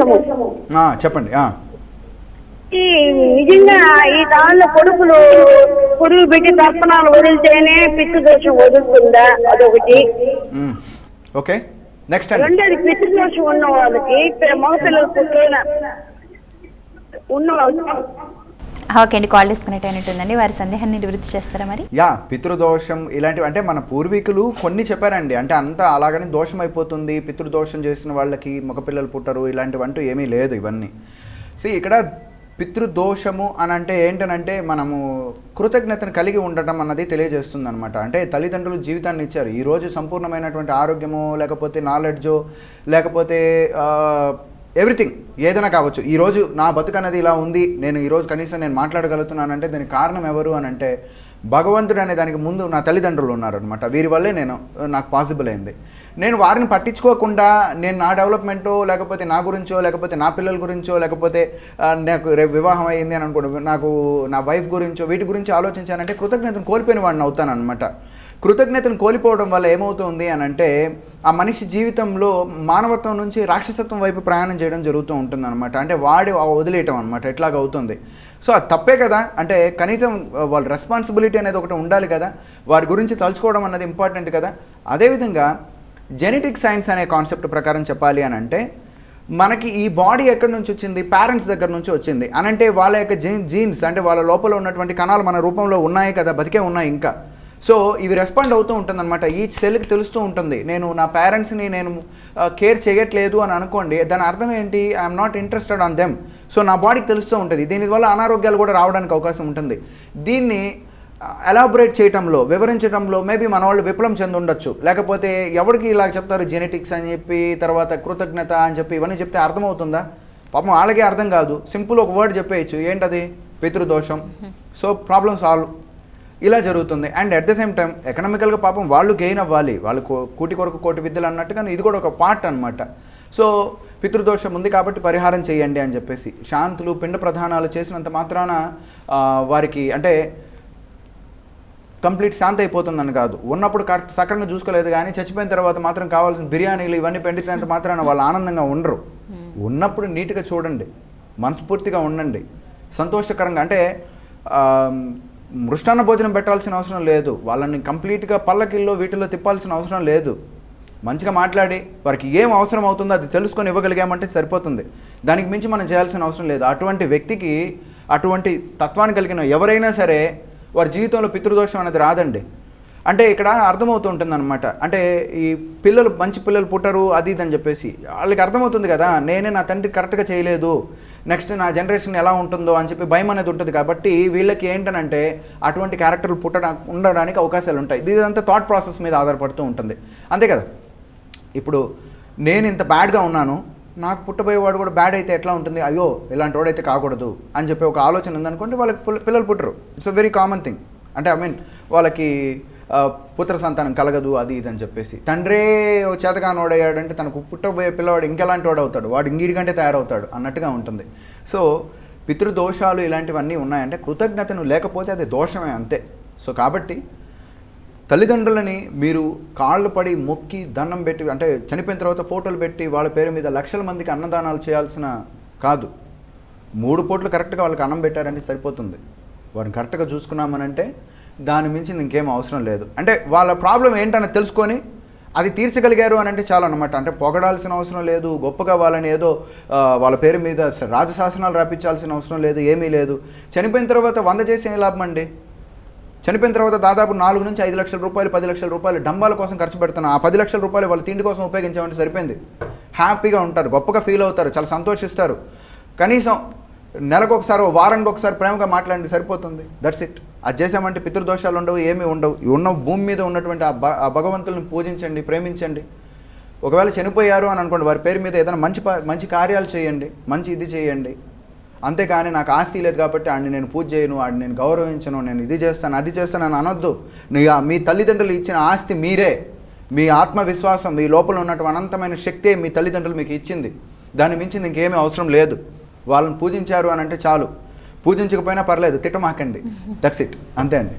దోషము. చెప్పండి. ఈ నిజంగా ఈ దానిలో కొడుకులు పురుగు పెట్టి తర్పణాలు వదిలితేనే పితృదోషం వదులుతుందా? అదొకటి. Okay, next. రెండోది పితృదోషం ఉన్న వాళ్ళకి మగపిల్లలు పుట్టిన ఉన్న వాళ్ళకి. ఓకే అండి, కాల్ డిస్కనెక్ట్ అయినట్టుందండి. వారి సందేహాన్ని నివృత్తి చేస్తారా మరి? పితృదోషం ఇలాంటివి అంటే మన పూర్వీకులు కొన్ని చెప్పారండి. అంటే అంతా అలాగని దోషం అయిపోతుంది, పితృదోషం చేసిన వాళ్ళకి మగపిల్లలు పుట్టరు, ఇలాంటివంటూ ఏమీ లేదు. ఇవన్నీ ఇక్కడ పితృదోషము అని అంటే ఏంటనంటే మనము కృతజ్ఞతను కలిగి ఉండటం అన్నది తెలియజేస్తుంది అనమాట. అంటే తల్లిదండ్రులు జీవితాన్ని ఇచ్చారు. ఈరోజు సంపూర్ణమైనటువంటి ఆరోగ్యమో లేకపోతే నాలెడ్జో లేకపోతే ఎవ్రీథింగ్ ఏదైనా కావచ్చు. ఈరోజు నా బతుకు అనేది ఇలా ఉంది, నేను ఈరోజు కనీసం నేను మాట్లాడగలుగుతున్నానంటే దానికి కారణం ఎవరు అని అంటే భగవంతుడు అనే దానికి ముందు నా తల్లిదండ్రులు ఉన్నారనమాట. వీరి వల్లే నాకు పాసిబుల్ అయింది. నేను వారిని పట్టించుకోకుండా నేను నా డెవలప్మెంటో లేకపోతే నా గురించో లేకపోతే నా పిల్లల గురించో లేకపోతే నాకు రేపు వివాహం అయ్యింది అని అనుకోండి, నాకు నా వైఫ్ గురించో వీటి గురించి ఆలోచించానంటే కృతజ్ఞతను కోల్పోయిన వాడిని అవుతాను అనమాట. కృతజ్ఞతను కోల్పోవడం వల్ల ఏమవుతుంది అని అంటే ఆ మనిషి జీవితంలో మానవత్వం నుంచి రాక్షసత్వం వైపు ప్రయాణం చేయడం జరుగుతూ ఉంటుంది అనమాట. అంటే వాడి వదిలేయటం అనమాట ఎట్లాగ అవుతుంది. సో అది తప్పే కదా. అంటే కనీసం వాళ్ళ రెస్పాన్సిబిలిటీ అనేది ఒకటి ఉండాలి కదా, వారి గురించి తలుచుకోవడం అన్నది ఇంపార్టెంట్ కదా. అదేవిధంగా జెనెటిక్ సైన్స్ అనే కాన్సెప్ట్ ప్రకారం చెప్పాలి అని అంటే మనకి ఈ బాడీ ఎక్కడి నుంచి వచ్చింది? పేరెంట్స్ దగ్గర నుంచి వచ్చింది. అనంటే వాళ్ళ యొక్క జీన్స్ అంటే వాళ్ళ లోపల ఉన్నటువంటి కణాలు మన రూపంలో ఉన్నాయి కదా, బతికే ఉన్నాయి ఇంకా. సో ఇవి రెస్పాండ్ అవుతూ ఉంటుంది అనమాట. ఈ సెల్కి తెలుస్తూ ఉంటుంది నేను నా పేరెంట్స్ని నేను కేర్ చేయట్లేదు అని అనుకోండి, దాని అర్థం ఏంటి? I'm not interested on them. So నా బాడీకి తెలుస్తూ ఉంటుంది. దీనివల్ల అనారోగ్యాలు కూడా రావడానికి అవకాశం ఉంటుంది. దీన్ని ఎలాబొరేట్ చేయటంలో వివరించడంలో మేబీ మన వాళ్ళు విప్లవం చెంది ఉండొచ్చు. లేకపోతే ఎవరికి ఇలా చెప్తారు జెనెటిక్స్ అని చెప్పి తర్వాత కృతజ్ఞత అని చెప్పి ఇవన్నీ చెప్తే అర్థమవుతుందా? పాపం వాళ్ళకే అర్థం కాదు. సింపుల్ ఒక వర్డ్ చెప్పేయచ్చు, ఏంటది? పితృదోషం. So problem solve. ఇలా జరుగుతుంది. And at the same time ఎకనామికల్గా పాపం వాళ్ళు గెయిన్ అవ్వాలి, వాళ్ళు కూటి కొరకు కోటి విద్యలు అన్నట్టుగా ఇది కూడా ఒక పార్ట్ అనమాట. సో పితృదోషం ఉంది కాబట్టి పరిహారం చేయండి అని చెప్పేసి శాంతులు పిండ ప్రధానాలు చేసినంత మాత్రాన వారికి అంటే కంప్లీట్ శాంతి అయిపోతుందని కాదు. ఉన్నప్పుడు కరెక్ట్ సక్రంగా చూసుకోలేదు కానీ చచ్చిపోయిన తర్వాత మాత్రం కావాల్సిన బిర్యానీలు ఇవన్నీ పెండినంత మాత్రాన వాళ్ళు ఆనందంగా ఉండరు. ఉన్నప్పుడు నీట్గా చూడండి, మనస్ఫూర్తిగా ఉండండి, సంతోషకరంగా. అంటే మృష్టాన్న భోజనం పెట్టాల్సిన అవసరం లేదు, వాళ్ళని కంప్లీట్గా పల్లకిల్లో వీటిల్లో తిప్పాల్సిన అవసరం లేదు. మంచిగా మాట్లాడి వారికి ఏం అవసరం అవుతుందో అది తెలుసుకొని ఇవ్వగలిగామంటే సరిపోతుంది. దానికి మించి మనం చేయాల్సిన అవసరం లేదు. అటువంటి వ్యక్తికి అటువంటి తత్వాన్ని కలిగిన ఎవరైనా సరే వారి జీవితంలో పితృదోషం అనేది రాదండి. అంటే ఇక్కడ అర్థమవుతూ ఉంటుంది అనమాట. అంటే ఈ పిల్లలు మంచి పిల్లలు పుట్టరు అది ఇది అని చెప్పేసి వాళ్ళకి అర్థమవుతుంది కదా, నేనే నా తండ్రి కరెక్ట్గా చేయలేదు, నెక్స్ట్ నా జనరేషన్ ఎలా ఉంటుందో అని చెప్పి భయం అనేది ఉంటుంది. కాబట్టి వీళ్ళకి ఏంటనంటే అటువంటి క్యారెక్టర్లు ఉండడానికి అవకాశాలు ఉంటాయి. ఇదంతా థాట్ ప్రాసెస్ మీద ఆధారపడుతూ ఉంటుంది, అంతే కదా. ఇప్పుడు నేను ఇంత బ్యాడ్గా ఉన్నాను, నాకు పుట్టబోయేవాడు కూడా బ్యాడ్ అయితే ఎట్లా ఉంటుంది, అయ్యో ఇలాంటి వాడైతే కాకూడదు అని చెప్పి ఒక ఆలోచన ఉందనుకోండి, వాళ్ళకి పిల్లలు పుట్టరు. It's a very common thing. అంటే వాళ్ళకి పుత్ర సంతానం కలగదు అది ఇది అని చెప్పేసి తండ్రే చేతగానోడయ్యాడంటే తనకు పుట్టబోయే పిల్లవాడు ఇంకెలాంటి వాడు అవుతాడు, వాడు ఇంగిడికంటే తయారవుతాడు అన్నట్టుగా ఉంటుంది. సో పితృదోషాలు ఇలాంటివన్నీ ఉన్నాయంటే కృతజ్ఞతను లేకపోతే అది దోషమే అంతే. సో కాబట్టి తల్లిదండ్రులని మీరు కాళ్ళు పడి మొక్కి దండం పెట్టి అంటే చనిపోయిన తర్వాత ఫోటోలు పెట్టి వాళ్ళ పేరు మీద లక్షల మందికి అన్నదానాలు చేయాల్సిన కాదు. 3 పూటలు కరెక్ట్గా వాళ్ళకి అన్నం పెట్టారంటే సరిపోతుంది. వారిని కరెక్ట్గా చూసుకున్నామనంటే దాని మించి ఇంకేం అవసరం లేదు. అంటే వాళ్ళ ప్రాబ్లం ఏంటని తెలుసుకొని అది తీర్చగలిగారు అని అంటే చాలా అనమాట. అంటే పొగడాల్సిన అవసరం లేదు, గొప్పగా వాళ్ళని ఏదో వాళ్ళ పేరు మీద రాజశాసనాలు రాపించాల్సిన అవసరం లేదు, ఏమీ లేదు. చనిపోయిన తర్వాత 100 చేసి ఏం లాభం అండి? చనిపోయిన తర్వాత దాదాపు 4 నుంచి 5 లక్షల రూపాయలు 10 లక్షల రూపాయలు డంబాల కోసం ఖర్చు పెడుతున్నాం. ఆ 10 లక్షల రూపాయలు వాళ్ళ తిండి కోసం ఉపయోగించామంటే సరిపోయింది. హ్యాపీగా ఉంటారు, గొప్పగా ఫీల్ అవుతారు, చాలా సంతోషిస్తారు. కనీసం నెలకు ఒకసారి వారానికి ఒకసారి ప్రేమగా మాట్లాడండి, సరిపోతుంది. That's it. అది చేసామంటే పితృదోషాలు ఉండవు, ఏమీ ఉండవు. ఉన్న భూమి మీద ఉన్నటువంటి ఆ భగవంతులను పూజించండి, ప్రేమించండి. ఒకవేళ చనిపోయారు అని అనుకోండి, వారి పేరు మీద ఏదైనా మంచి కార్యాలు చేయండి, మంచి ఇది చేయండి. అంతేకాని నాకు ఆస్తి లేదు కాబట్టి ఆడిని నేను పూజ చేయను, ఆడిని నేను గౌరవించను, నేను ఇది చేస్తాను అది చేస్తాను అని అనొద్దు. మీ తల్లిదండ్రులు ఇచ్చిన ఆస్తి మీరే. మీ ఆత్మవిశ్వాసం, మీ లోపల ఉన్నటువంటి అనంతమైన శక్తే మీ తల్లిదండ్రులు మీకు ఇచ్చింది. దాన్ని మించింది ఇంకేమీ అవసరం లేదు. వాళ్ళని పూజించారు అని అంటే చాలు. పూజించకపోయినా పర్లేదు, తిట్టమాకండి. దట్స్ ఇట్, అంతే అండి.